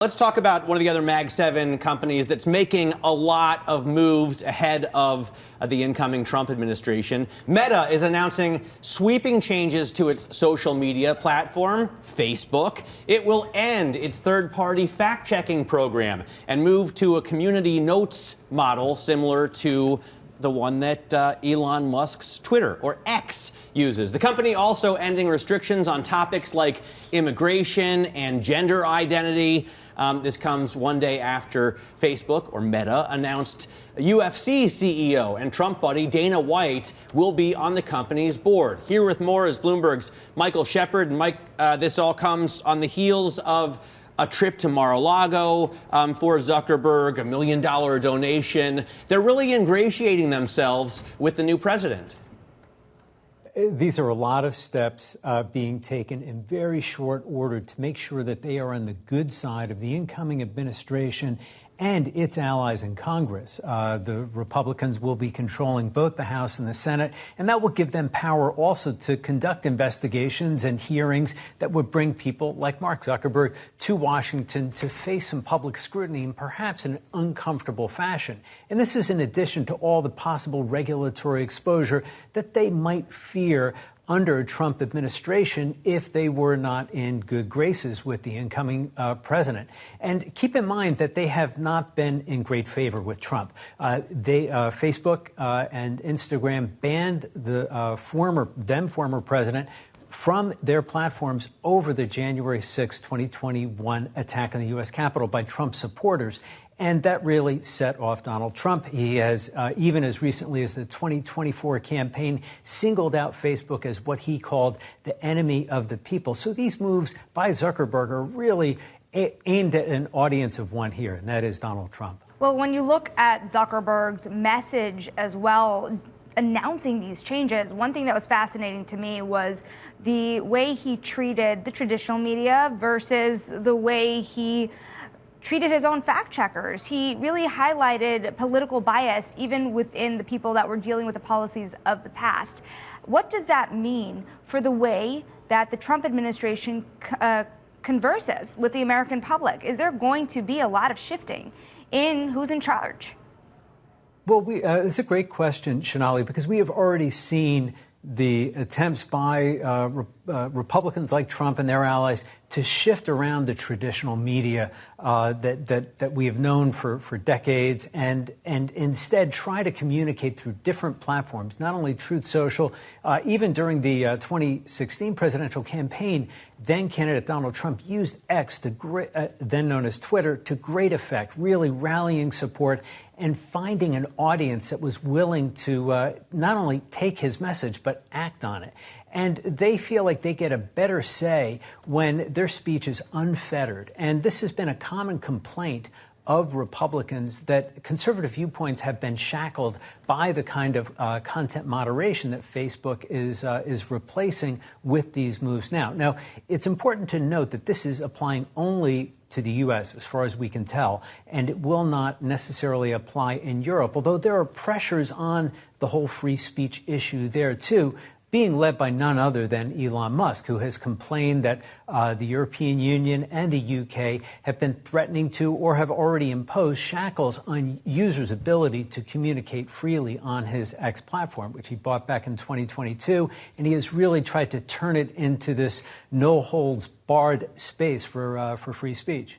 Let's talk about one of the other Mag 7 companies that's making a lot of moves ahead of the incoming Trump administration. Meta is announcing sweeping changes to its social media platform, Facebook. It will end its third-party fact-checking program and move to a community notes model similar to the one that Elon Musk's Twitter, or X, uses. The company also ending restrictions on topics like immigration and gender identity. This comes one day after Facebook, or Meta, announced UFC CEO and Trump buddy Dana White will be on the company's board. Here with more is Bloomberg's Michael Shepard. And Mike, this all comes on the heels of a trip to Mar-a-Lago for Zuckerberg, $1 million donation. They're really ingratiating themselves with the new president. These are a lot of steps being taken in very short order to make sure that they are on the good side of the incoming administration and its allies in Congress. The Republicans will be controlling both the House and the Senate, and that will give them power also to conduct investigations and hearings that would bring people like Mark Zuckerberg to Washington to face some public scrutiny and perhaps in an uncomfortable fashion. And this is in addition to all the possible regulatory exposure that they might fear under a Trump administration if they were not in good graces with the incoming president. And keep in mind that they have not been in great favor with Trump. Facebook and Instagram banned the former president from their platforms over the January 6, 2021 attack on the U.S. Capitol by Trump supporters. And that really set off Donald Trump. He has, even as recently as the 2024 campaign, singled out Facebook as what he called the enemy of the people. So these moves by Zuckerberg are really aimed at an audience of one here, and that is Donald Trump. Well, when you look at Zuckerberg's message as well, announcing these changes, one thing that was fascinating to me was the way he treated the traditional media versus the way he treated his own fact checkers. He really highlighted political bias even within the people that were dealing with the policies of the past. What does that mean for the way that the Trump administration converses with the American public? Is there going to be a lot of shifting in who's in charge? Well, it's a great question, Shonali, because we have already seen the attempts by Republicans like Trump and their allies to shift around the traditional media that we have known for decades and instead try to communicate through different platforms, not only Truth Social. Even during the 2016 presidential campaign, then candidate Donald Trump used X, then known as Twitter, to great effect, really rallying support and finding an audience that was willing to not only take his message, but act on it. And they feel like they get a better say when their speech is unfettered. And this has been a common complaint of Republicans, that conservative viewpoints have been shackled by the kind of content moderation that Facebook is replacing with these moves now. Now, it's important to note that this is applying only to the U.S., as far as we can tell, and it will not necessarily apply in Europe, although there are pressures on the whole free speech issue there, too, being led by none other than Elon Musk, who has complained that the European Union and the UK have been threatening to or have already imposed shackles on users' ability to communicate freely on his X platform, which he bought back in 2022. And he has really tried to turn it into this no-holds-barred space for free speech.